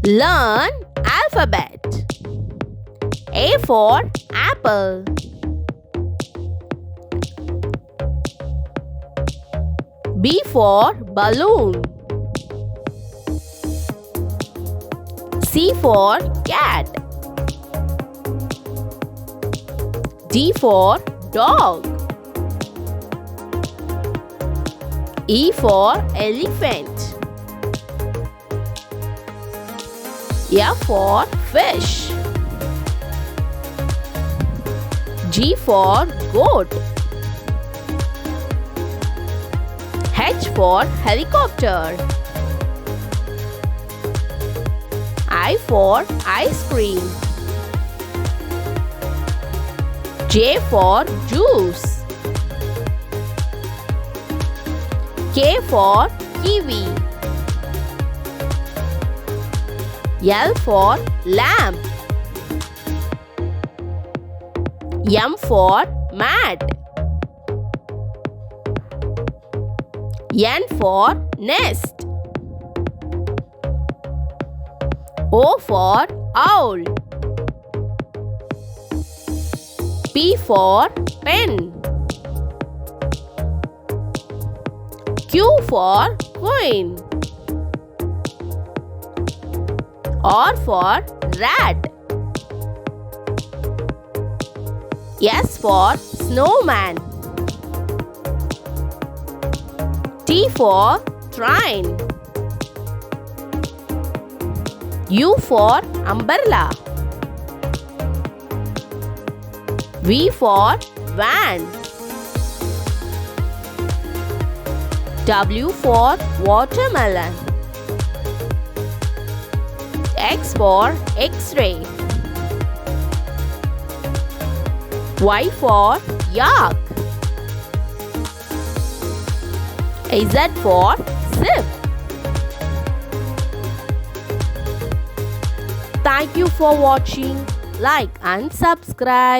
Learn alphabet. A for apple. B for balloon. C for cat. D for dog. E for elephant. F for fish. G for goat. H for helicopter. I for ice cream. J for juice. K for kiwi. L for lamp. M for mat. N for nest. O for owl. P for pen. Q for queen. R for rat. S for snowman. T for train. U for umbrella. V for van. W for watermelon. X for X-ray. Y for yak. Z for zip. Thank you for watching. Like and subscribe.